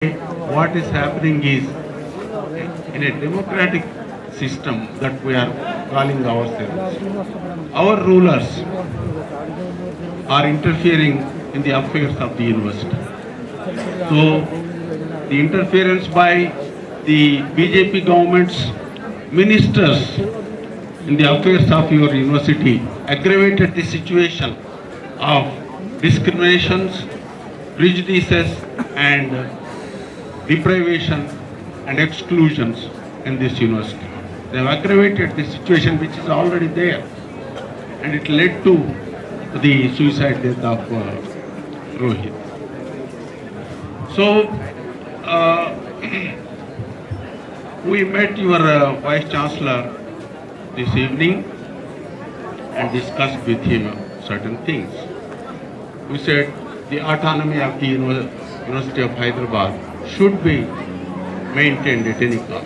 What is happening is in a democratic system that we are calling ourselves, our rulers are interfering in the affairs of the university. So the interference by the BJP government's ministers in the affairs of your university aggravated the situation of discriminations, prejudices and deprivation and exclusions in this university. They have aggravated the situation which is already there, and it led to the suicide death of Rohit. So we met your Vice Chancellor this evening and discussed with him certain things. We said the autonomy of the University of Hyderabad should be maintained at any cost.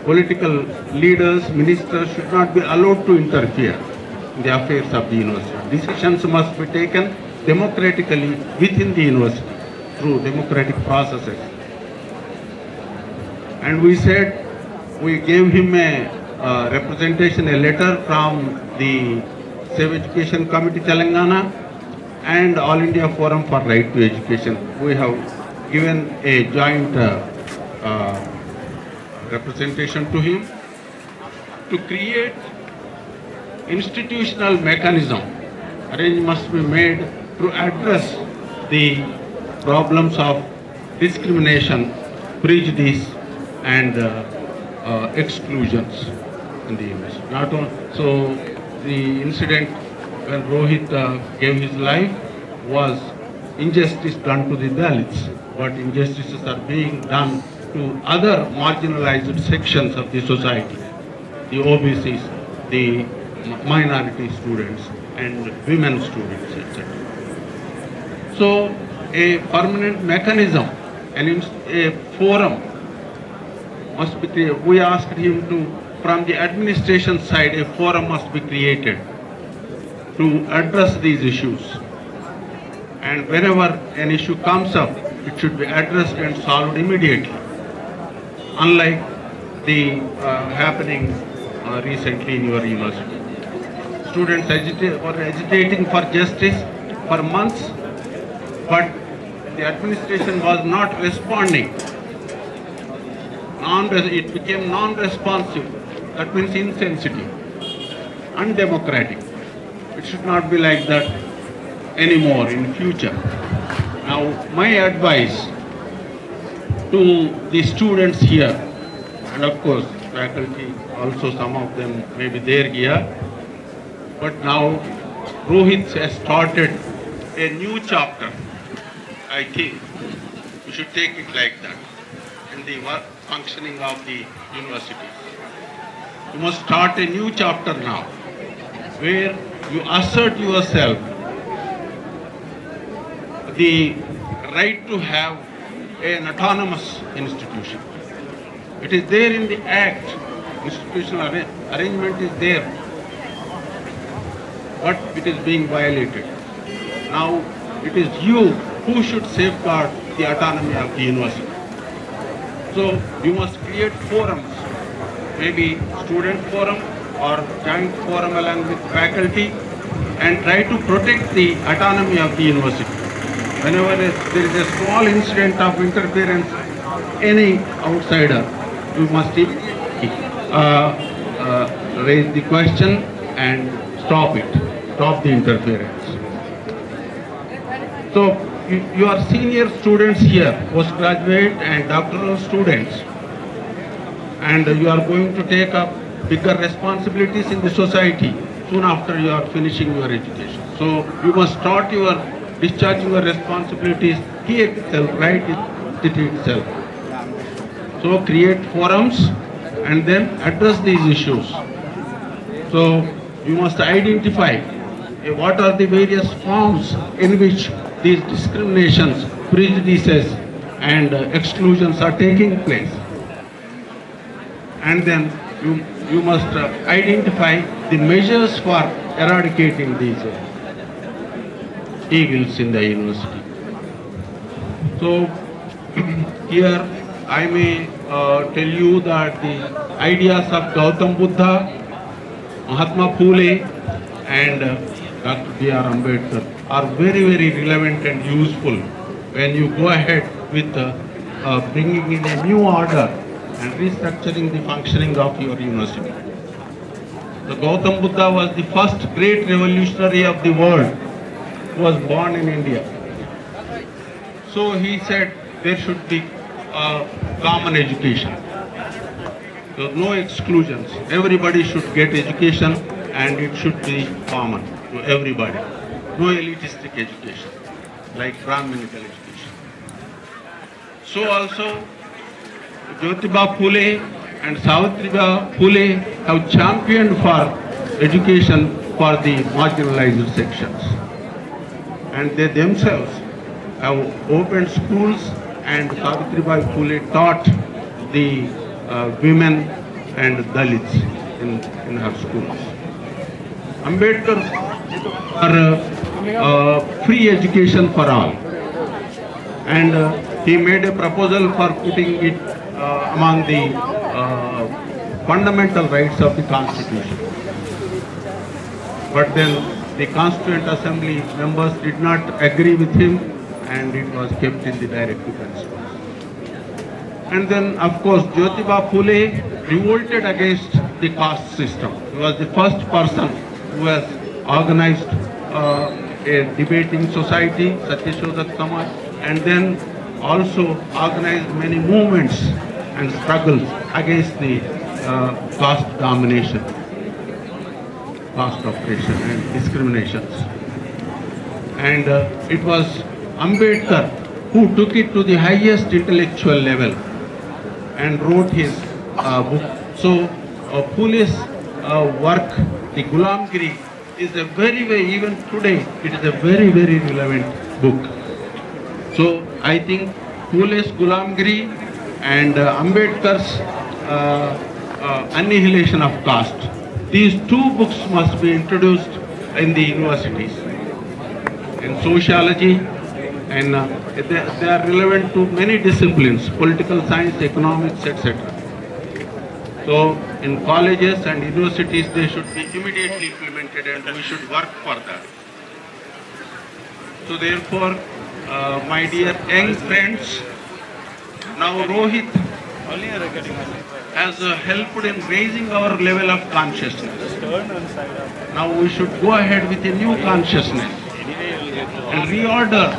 Political leaders, ministers should not be allowed to interfere in the affairs of the university. Decisions must be taken democratically within the university through democratic processes. And we said, we gave him a representation, a letter from the Save Education Committee Telangana and All India Forum for Right to Education. We have given a joint representation to him to create institutional mechanism. Arrangements must be made to address the problems of discrimination, prejudice and exclusions in the university. Not only, so the incident when Rohit gave his life was injustice done to the Dalits, but injustices are being done to other marginalized sections of the society, the OBCs, the minority students and women students, etc. So a permanent mechanism, a forum must be created. We asked him to, from the administration side, a forum must be created to address these issues. And whenever an issue comes up, it should be addressed and solved immediately. Unlike the happening recently in your university. Students were agitating for justice for months, but the administration was not responding. It became non-responsive. That means insensitive, undemocratic. It should not be like that anymore in future. Now, my advice to the students here, and of course faculty also, some of them may be there here, but now Rohit has started a new chapter. I think we should take it like that in the work functioning of the university. You must start a new chapter now, where you assert yourself the right to have an autonomous institution. It is there in the Act, institutional arrangement is there, but it is being violated. Now it is you who should safeguard the autonomy of the university. So you must create forums, maybe student forum or joint forum along with faculty, and try to protect the autonomy of the university. Whenever there is a small incident of interference, any outsider, you must raise the question and stop the interference. So you are senior students here, postgraduate and doctoral students, and you are going to take up bigger responsibilities in the society soon after you are finishing your education. So you must start discharging your responsibilities here itself, right in city itself. So create forums and then address these issues. So you must identify what are the various forms in which these discriminations, prejudices and exclusions are taking place. And then you must identify the measures for eradicating these evils in the university. So here I may tell you that the ideas of Gautam Buddha, Mahatma Phule and Dr. B.R. Ambedkar are very, very relevant and useful when you go ahead with bringing in a new order and restructuring the functioning of your university. The Gautam Buddha was the first great revolutionary of the world who was born in India. So he said there should be common education. So no exclusions. Everybody should get education and it should be common to everybody. No elitistic education like Brahminical education. So also Jyotiba Phule and Savitriba Phule have championed for education for the marginalized sections. And they themselves have opened schools and Savitriba Phule taught the women and Dalits in her schools. Ambedkar for free education for all. And he made a proposal for putting it among the fundamental rights of the Constitution. But then the Constituent Assembly members did not agree with him and it was kept in the directive principles. And then, of course, Jyotiba Phule revolted against the caste system. He was the first person who has organized a debating society, Satyashodak Samaj, and then also organized many movements and struggles against the caste domination, caste oppression and discriminations. And it was Ambedkar who took it to the highest intellectual level and wrote his book. So Phule's work, the Gulamgiri, is a even today, it is a very, very relevant book. So I think Phule's Gulamgiri and Ambedkar's Annihilation of Caste, these two books must be introduced in the universities, in sociology, and they are relevant to many disciplines, political science, economics, etc. So in colleges and universities they should be immediately implemented and we should work for that. So therefore, my dear young friends, now Rohit has helped in raising our level of consciousness. Now we should go ahead with a new consciousness and reorder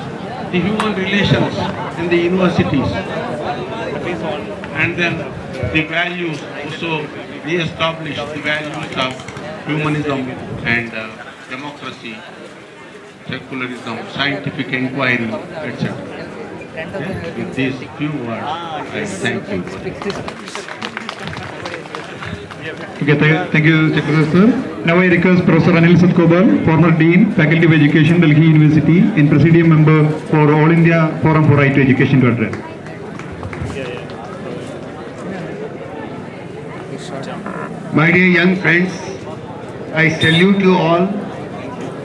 the human relations in the universities, and then the values, also re-establish the values of humanism and democracy, secularism, scientific inquiry, etc. With these few words, I thank you. Okay, thank you, Chakradhar sir. Now I request Professor Anil Sadgopal, former Dean, Faculty of Education, Delhi University, and Presidium member for All India Forum for Right to Education to address. My dear young friends, I salute you all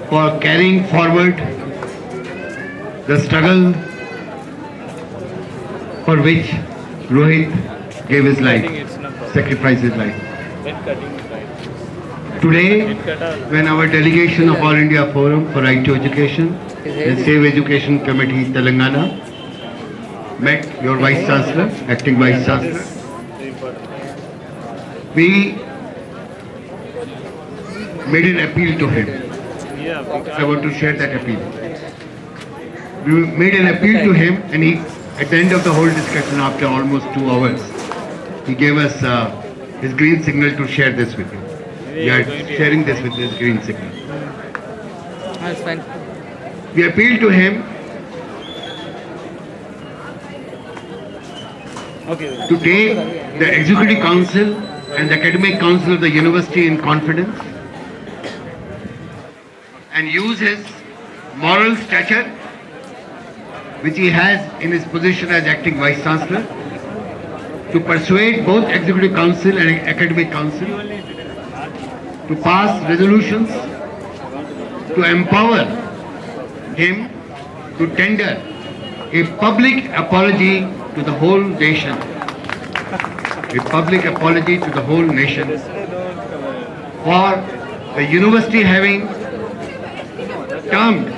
for carrying forward the struggle for which Rohit gave his life, sacrificed his life. Today, when our delegation of All India Forum for Right to Education and Save Education Committee Telangana met your Vice Chancellor, Acting Vice Chancellor, we made an appeal to him. I want to share that appeal. We made an appeal to him, and he, at the end of the whole discussion, after almost 2 hours, he gave us his green signal to share this with you. We are sharing this with his green signal. That's fine. We appeal to him to take the Executive Council and the Academic Council of the University in confidence and use his moral stature which he has in his position as Acting Vice Chancellor to persuade both Executive Council and Academic Council to pass resolutions to empower him to tender a public apology to the whole nation. A public apology to the whole nation for the university having termed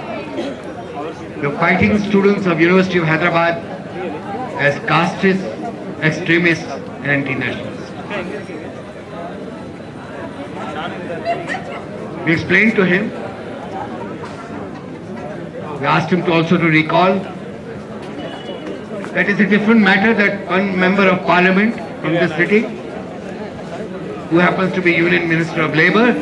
the fighting students of University of Hyderabad as casteist, extremists and anti-nationalists. We explained to him, we asked him to also to recall that it's a different matter that one member of parliament from the city, who happens to be Union Minister of Labour,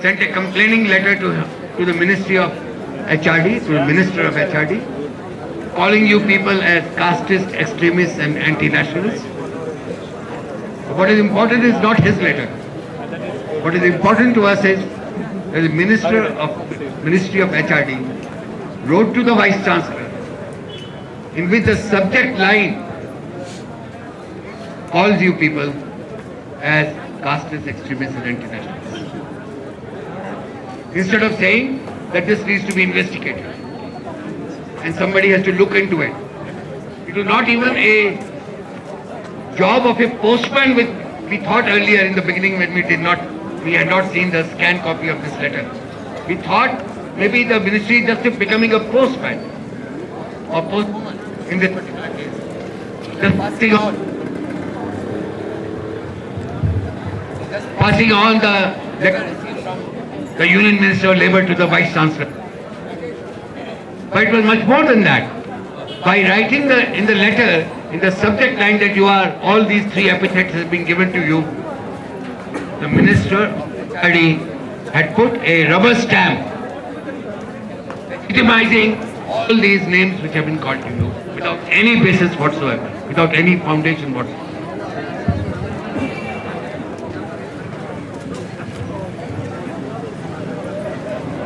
sent a complaining letter to the Ministry of HRD, to the Minister of HRD, calling you people as casteist, extremists and anti-nationalists. What is important is not his letter. What is important to us is that the Ministry of HRD wrote to the Vice Chancellor in which the subject line calls you people as casteist, extremists and anti-nationalists. Instead of saying that this needs to be investigated and somebody has to look into it. It was not even a job of a postman which we thought earlier in the beginning when we had not seen the scanned copy of this letter. We thought maybe the ministry is just becoming a postman or postwoman in this particular case. Just passing on the letter from the Union Minister of Labour to the Vice Chancellor. But it was much more than that. By writing in the letter, in the subject line that you are, all these three epithets have been given to you, the Minister had put a rubber stamp legitimizing all these names which have been called to you without any basis whatsoever, without any foundation whatsoever.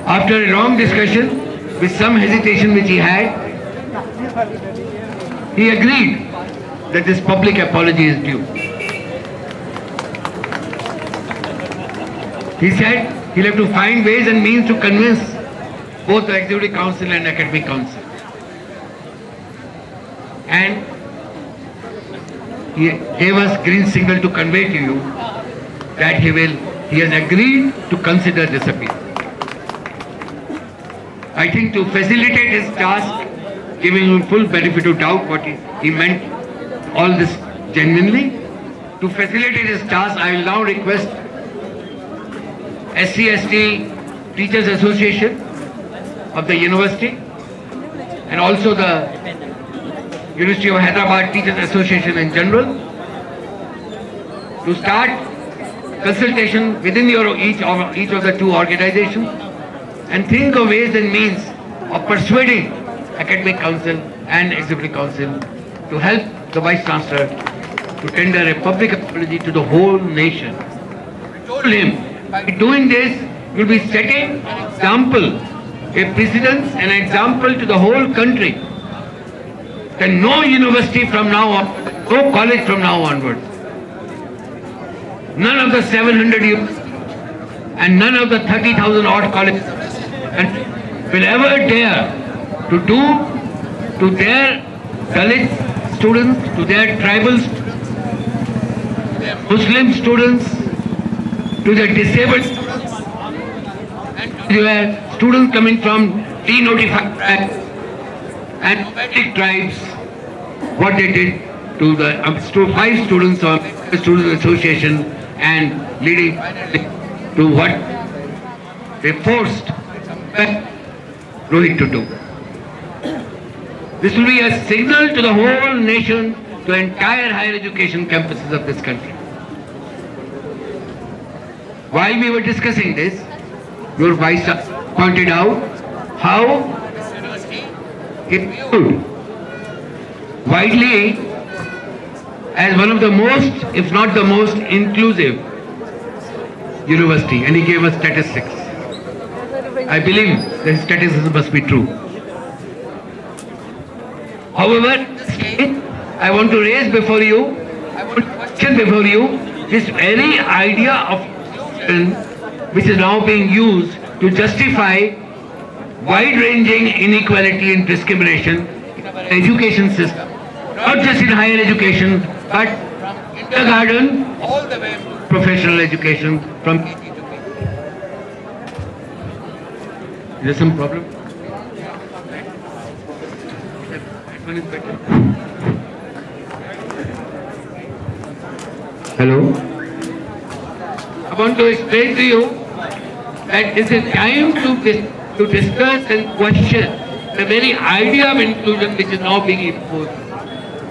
After a long discussion, with some hesitation which he had, he agreed that this public apology is due. He said he'll have to find ways and means to convince both the Executive Council and Academic Council. And he gave us green signal to convey to you that he has agreed to consider this appeal. I think to facilitate his task, giving him full benefit of doubt what he meant all this genuinely, to facilitate his task, I will now request SC/ST Teachers Association of the university and also the University of Hyderabad Teachers Association in general to start consultation within each of the two organizations and think of ways and means of persuading Academic Council and Executive Council to help the Vice Chancellor to tender a public apology to the whole nation. I told him, by doing this, you will be setting an example, a precedence, an example to the whole country that no university from now on, no college from now onwards, none of the 700 universities and none of the 30,000 odd colleges will ever dare to do to their Dalit students, to their tribal students, Muslim students, to the disabled students, and to the students coming from denotified tribes and nomadic tribes, what they did to the 5 students of the Students Association and leading to what they forced Rohit to do. This will be a signal to the whole nation, to entire higher education campuses of this country. While we were discussing this, your Vice pointed out how it viewed widely as one of the most, if not the most inclusive university, and he gave us statistics. I believe the statistics must be true. However, I want to raise before you, I want to question before you this very idea of inclusion which is now being used to justify wide-ranging inequality and discrimination in our education system. Not just in higher education, but kindergarten, all the way to professional education from KG to PG. Is there some problem? That one is better. Hello? I want to explain to you that it's a time to discuss and question the very idea of inclusion which is now being imposed.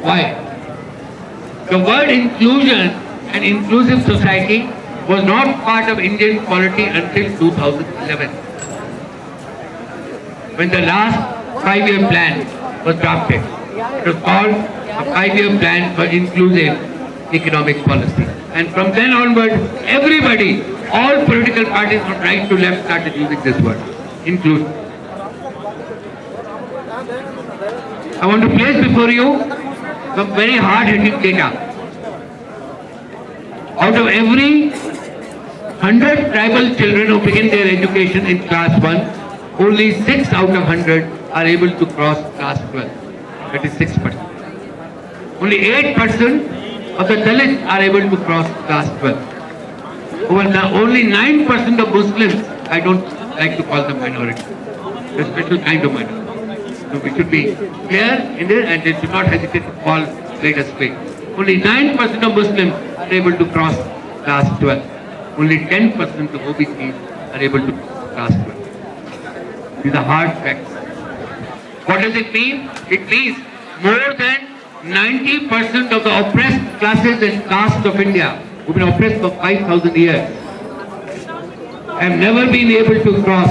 Why? The word inclusion and inclusive society was not part of Indian polity until 2011, when the last 5-year plan was drafted. It was called a 5-year plan for inclusive economic policy. And from then onward, everybody, all political parties from right to left started using this word, inclusion. I want to place before you some very hard-hitting data. Out of every 100 tribal children who begin their education in class 1, only 6 out of 100 are able to cross class 12. That is 6%. Only 8% of the Dalit are able to cross class 12. Only 9% of Muslims, I don't like to call them minority, a special kind of minority. So we should be clear in this and they should not hesitate to call us fake. Only 9% of Muslims are able to cross class 12. Only 10% of OBCs are able to cross class 12. These are hard facts. What does it mean? It means more than 90% of the oppressed classes and castes of India, who've been oppressed for 5,000 years, have never been able to cross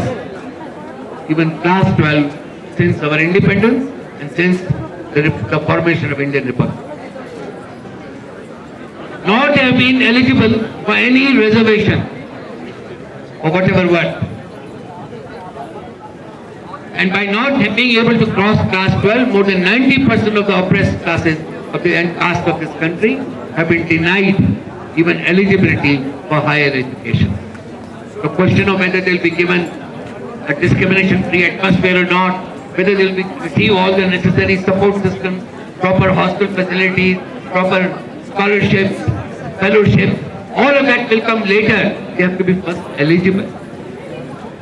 even class 12 since our independence and since the formation of Indian Republic. Nor they have been eligible for any reservation or whatever word. And by not being able to cross class 12, more than 90% of the oppressed classes of the caste of this country have been denied even eligibility for higher education. The question of whether they will be given a discrimination-free atmosphere or not, whether they will receive all the necessary support systems, proper hostel facilities, proper scholarships, fellowships, all of that will come later. They have to be first eligible.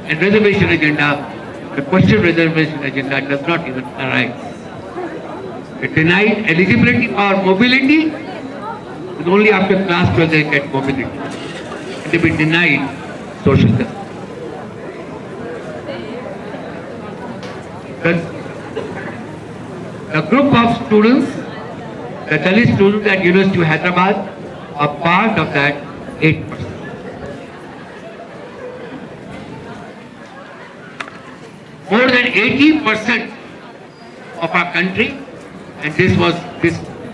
And reservation agenda, the question reservation agenda does not even arise. It denied eligibility or mobility, but only after class 12 they get mobility. And they've been denied social justice. The group of students, the Dalit students at University of Hyderabad, are part of that 8%. More than 80% of our country, and this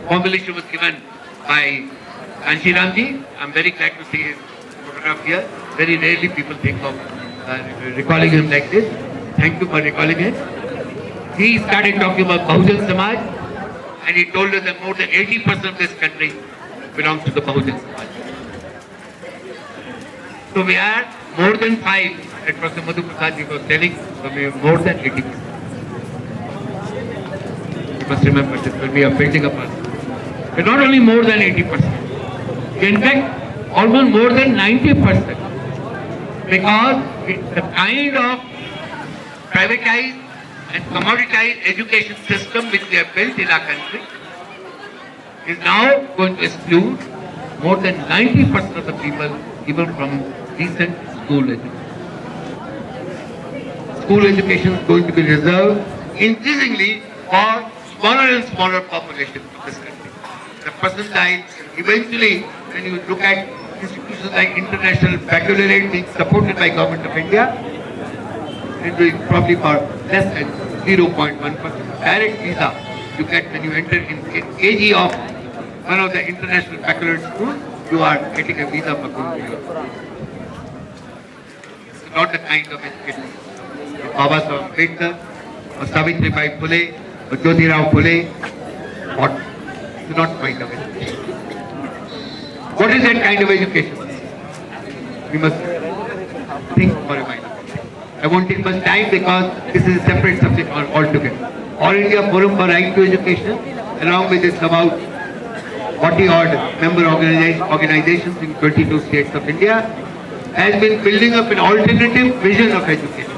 formulation was given by Kanchiramji. I'm very glad to see his photograph here. Very rarely people think of recalling him like this. Thank you for recalling him. He started talking about Bahujan Samaj, and he told us that more than 80% of this country belongs to the Bahujan Samaj. So we are more than 5, that Professor Madhu Prasad was telling, so we are more than 80%. You must remember this when we are building a person. We are not only more than 80%, in fact, almost more than 90%. Because the kind of privatized and commoditized education system which we have built in our country is now going to exclude more than 90% of the people even from decent school education. School education is going to be reserved increasingly for smaller and smaller populations of this country. The percentile, eventually, when you look at institutions like International Baccalaureate being supported by Government of India, it will probably for less than 0.1%. Direct visa you get when you enter in KG of one of the International Baccalaureate schools, you are getting a visa for going to Europe. It's not the kind of education Baba Saheb Ambedkar or Savitribai Phule or Jyoti Rao Phule or it's not kind of education. What is that kind of education? We must think for a while. I won't take much time because this is a separate subject altogether. All India Forum for Right to Education, along with its about 40 odd member organizations in 22 states of India, has been building up an alternative vision of education.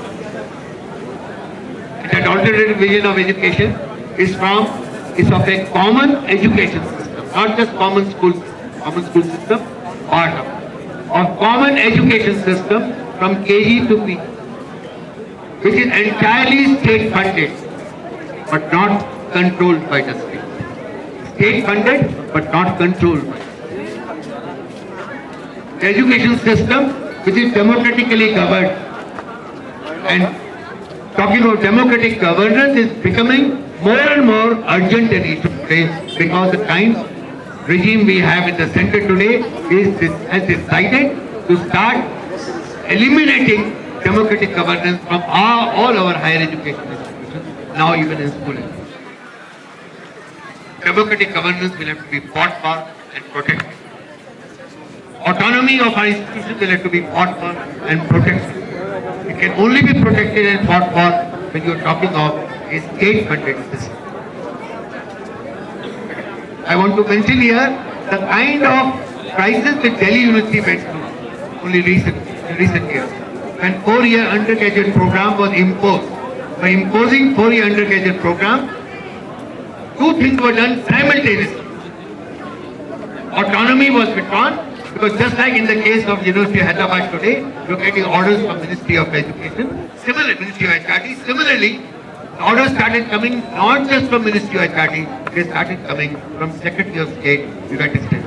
And that alternative vision of education is of a common education system, not just common school system, part of common education system from KG to PG, which is entirely state funded, but not controlled by the state. State funded, but not controlled by the state. The education system, which is democratically governed, and talking about democratic governance is becoming more and more urgent and issue today, because the kind regime we have in the center today has decided to start eliminating democratic governance from all our higher education institutions, now even in school. Democratic governance will have to be fought for and protected. Autonomy of our institutions will have to be fought for and protected. It can only be protected and fought for when you are talking of a state-funded system. I want to mention here the kind of crisis that Delhi University went through only in recent years. When 4-year undergraduate program was imposed. By imposing 4-year undergraduate program, two things were done simultaneously. Autonomy was withdrawn, because just like in the case of University of Hyderabad today, you're getting orders from Ministry of Education, Ministry of HCU. Similarly, orders started coming not just from Ministry of HCU, they started coming from Secretary of State, United States.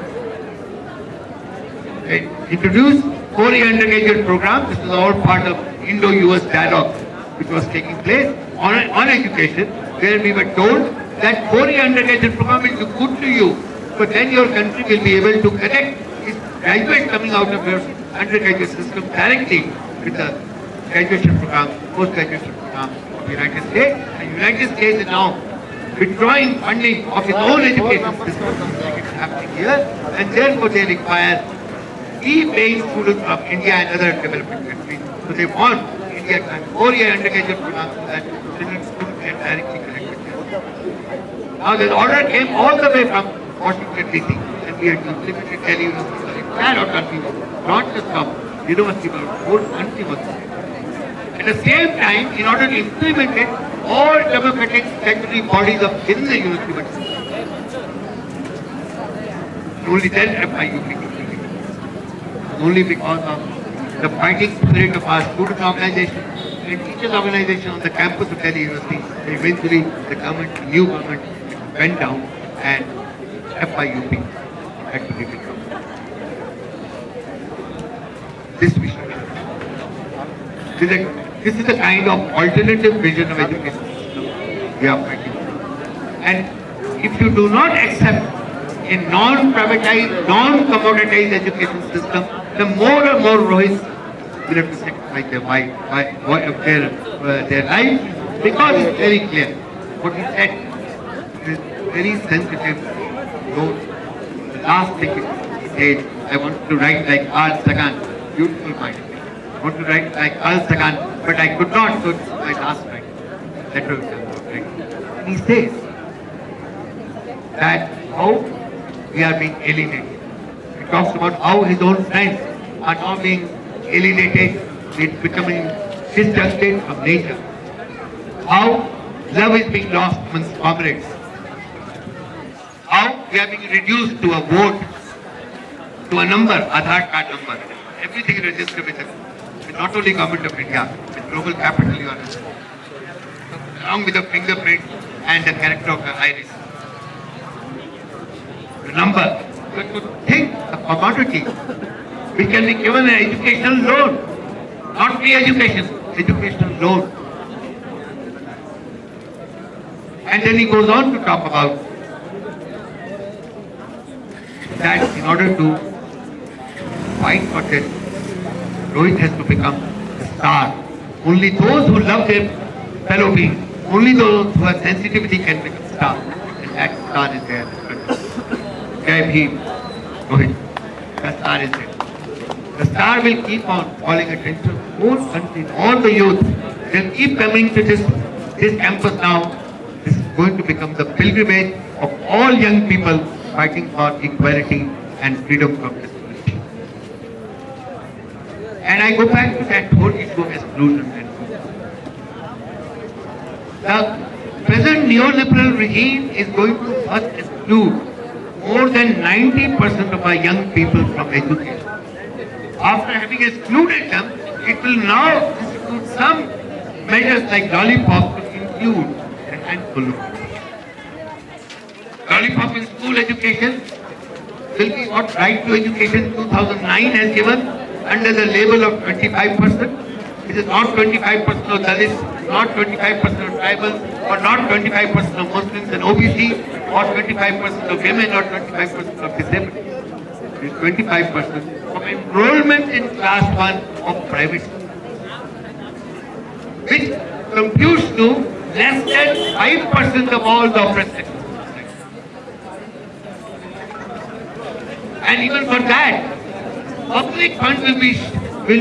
They introduced 4-year undergraduate program. This was all part of Indo-US dialogue which was taking place on education, where we were told that 4-year undergraduate program will be good to you, but then your country will be able to connect its graduates coming out of your undergraduate system directly with the graduation program, post-graduation program of the United States. And the United States is now withdrawing funding of its own education system, like it's happening here, and therefore they require fee-paying students from India and other developing countries. So they want India to have 4-year undergraduate program so that students get directly connected there. Now the order came all the way from Washington DC, and we had to implement it Delhi University. So the entire autonomy, not just from university, but the whole country was there. At the same time, in order to implement it, all democratic statutory bodies of within the university were dissolved. Only then FIU became implemented. Only because of the fighting spirit of our student organization and teachers organization on the campus of Delhi University, eventually the new government went down and FIUP had to be become. This we should. This is the kind of alternative vision of education system we are fighting for. And if you do not accept a non-privatized, non-commoditized education system, the more and more Rohits will have to sacrifice their life, because it's very clear. What he said is very sensitive note. The last thing he said, I want to write like Al Sagan, beautiful mind. I want to write like Al Sagan, but I could not, so it's my last writing. Letter of writing. And he says that how we are being alienated. He talks about how his own friends are now being alienated, it's becoming disjusted from nature. How love is being lost amongst comrades. How we are being reduced to a vote, to a number, Aadhaar card number. Everything is registered with not only government of India, with global capital you are registered. Along with the fingerprint and the character of the iris. The number. But to think a commodity which can be given an educational loan, not free education, educational loan. And then he goes on to talk about that in order to fight for this, Rohit has to become a star. Only those who love their fellow beings, only those who have sensitivity can become star. And that star is there. Jai Bhim, Rohit. That star is there. The star will keep on calling attention to the whole country, all the youth. They'll keep coming to this campus now. This is going to become the pilgrimage of all young people fighting for equality and freedom from discrimination. And I go back to that whole issue of exclusion. The present neoliberal regime is going to first exclude more than 90% of our young people from education. After having excluded them, it will now institute some measures like lollipop to include a handful of them. Lollipop in school education will be what Right to Education 2009 has given under the label of 25%. It is not 25% of Dalits, not 25% of tribals, or not 25% of Muslims and OBC, or 25% of women, or 25% of disabled. It is 25% of enrollment in class 1 of private school, which computes to less than 5% of all the oppressed sectors. And even for that, public funds will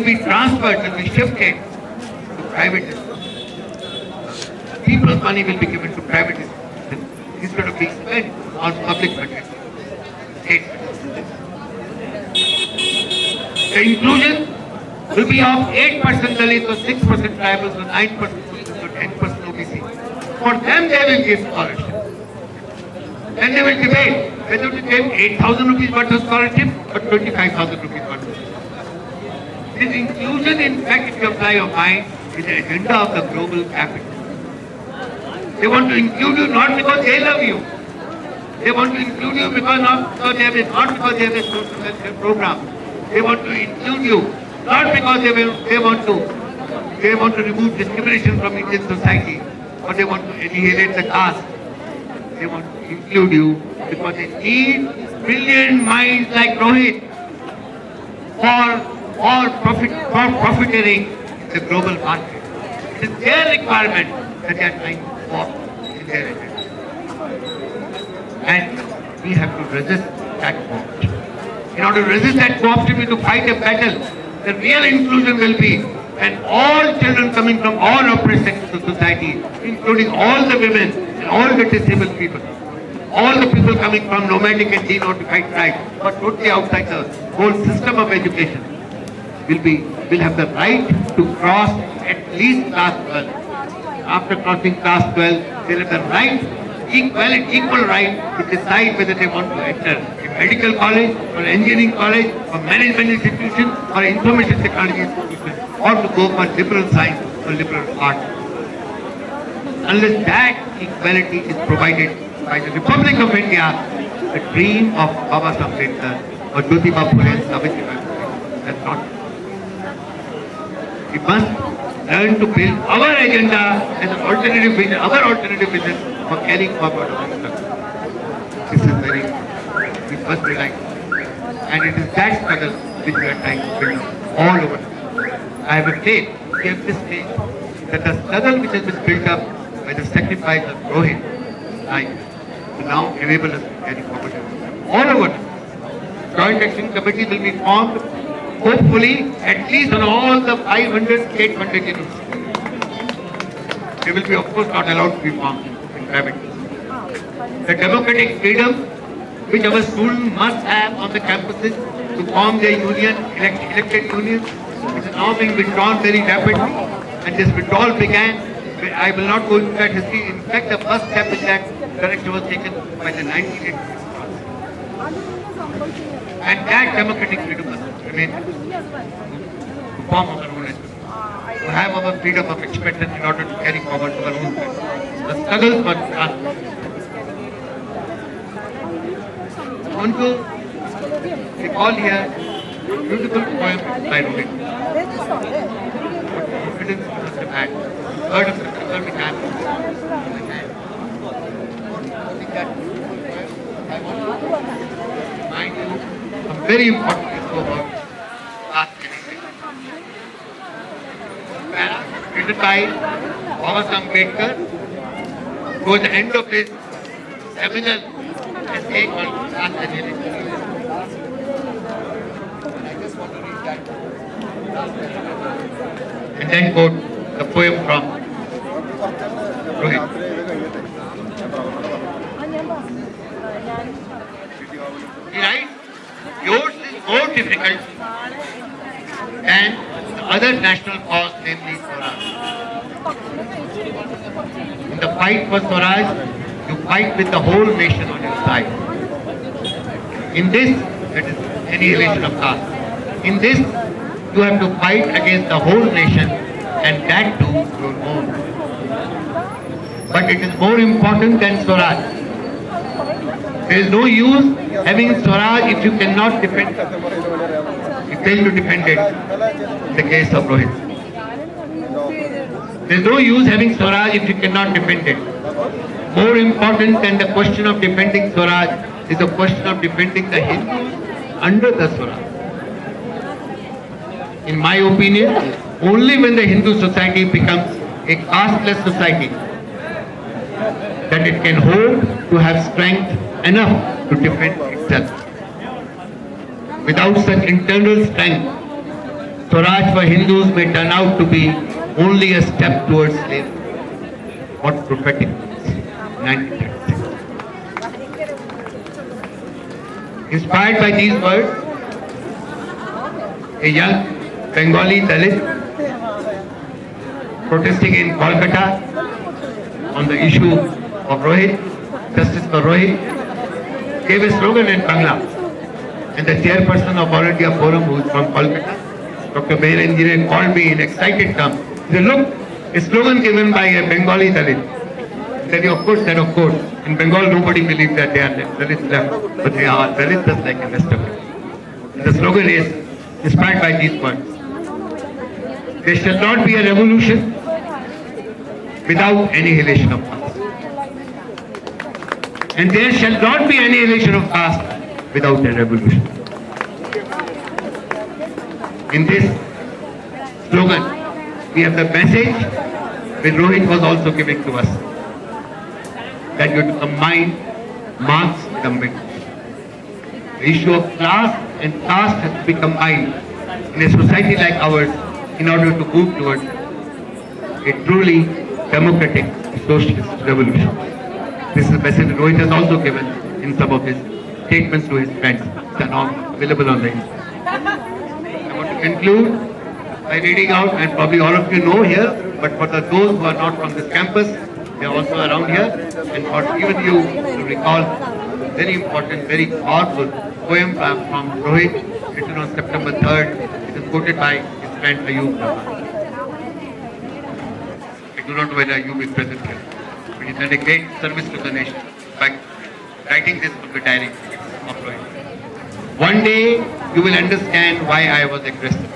be transferred, will be shifted to private institutions. People's money will be given to private institutions instead of being spent on public budget. The inclusion will be of 8% Dalits or 6% tribals or 9% Muslims or 10% OBC. For them they will give scholarship. Then they will debate whether to give 8,000 rupees worth of scholarship or 25,000 rupees worth of scholarship. This inclusion, in fact, if you apply your mind, is the agenda of the global capital. They want to include you not because they love you. They want to include you because not because they have a social welfare program. They want to include you not because they want to remove discrimination from Indian society, or they want to annihilate the caste. They want to include you because they need brilliant minds like Rohit for profiteering in the global market. It is their requirement that they are trying to walk in their agenda. And we have to resist that co-option. In order to resist that co-option, we have to fight a battle. The real inclusion will be when all children coming from all oppressed sectors of society, including all the women and all the disabled people, all the people coming from nomadic and denotified tribes, but totally outside the whole system of education, will have the right to cross at least class 12. After crossing class 12, they have the right, equal right to decide whether they want to enter a medical college or engineering college or management institution or information technology institution, or to go for liberal science or liberal arts. Unless that equality is provided by the Republic of India, the dream of Baba Ambedkar or Jyotiba Phule and Savitribai Phule has not. We must learn to build our agenda as an alternative vision, our alternative vision for carrying forward our struggle. This is very, we must realize. And it is that struggle which we are trying to build up all over. I have a faith, we have this faith, that the struggle which has been built up by the sacrifice of Rohit will now enable us to carry forward all over. Joint Action Committee will be formed, hopefully, at least on all the 500 state-funded universities. They will be, of course, not allowed to be formed in private. The democratic freedom which our students must have on the campuses to form their union, elected unions, is now being withdrawn very rapidly, and this withdrawal began. I will not go into that history. In fact, the first step in that direction was taken by the 1980s. And that democratic freedom must remain to form our own education, to have our freedom of expression in order to carry forward our own freedom. The struggles must last. I want to recall here a beautiful poem by Rohit. Confidence you must have had. Heard of the struggle which happened. I think that I want to remind you a very important issue about caste segregation. Written by Prof. Ambedkar towards the end of his seminal essay called Caste Segregation. I just want to read that. And then quote the poem from Rohit. He writes, yours is more difficult than the other national cause, namely Swaraj. In the fight for Swaraj, you fight with the whole nation on your side. In this, that is annihilation of caste. In this, you have to fight against the whole nation, and that too your own. But it is more important than Swaraj. There is no use having Swaraj if you cannot defend it. You fail to defend it in the case of Rohit. There is no use having Swaraj if you cannot defend it. More important than the question of defending Swaraj is the question of defending the Hindus under the Swaraj. In my opinion, only when the Hindu society becomes a casteless society that it can hope to have strength enough to defend itself. Without such internal strength, Swaraj for Hindus may turn out to be only a step towards slavery. What prophetic words. 1936. Inspired by these words, a young Bengali Dalit protesting in Kolkata on the issue of Rohit, justice for Rohit, gave a slogan in Bangla. And the chairperson of All India Forum, who is from Kolkata, Dr. Bail Engineer, called me in excited terms. He said, look, a slogan given by a Bengali Dalit. I said, of course, in Bengal nobody believes that they are Dalits left, but they are Dalits just like the rest of it. And the slogan is inspired by these words. There shall not be a revolution without annihilation of caste. And there shall not be annihilation of caste without a revolution. In this slogan, we have the message which Rohit was also giving to us, that you have to combine marks with the middle. The issue of class and caste has to be combined in a society like ours in order to move towards a truly democratic socialist revolution. This is a message Rohit has also given in some of his statements to his friends. They are available on the internet. I want to conclude by reading out, and probably all of you know here, but for those who are not from this campus, they are also around here, and for even you to recall very important, very powerful poem from Rohit, written on September 3rd. It is quoted by his friend Ayub. I do not know whether Ayub is present here, but he did a great service to the nation by writing this from the diary of Rohit. One day you will understand why I was a Christian.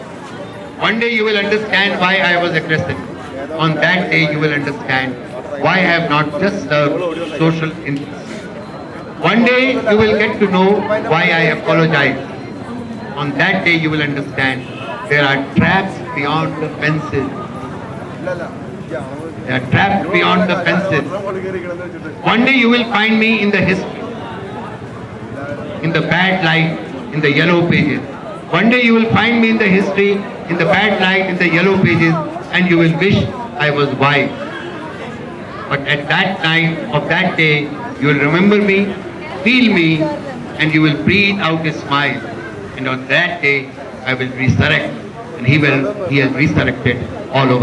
One day you will understand why I was a Christian. On that day you will understand why I have not just served social interests. One day you will get to know why I apologize. On that day you will understand there are traps beyond the fences. There are traps beyond the fences. One day you will find me in the history, in the bad light, in the yellow pages. One day you will find me in the history, in the bad light, in the yellow pages, and you will wish I was wise. But at that time of that day, you will remember me, feel me, and you will breathe out a smile. And on that day, I will resurrect, and He has resurrected all over.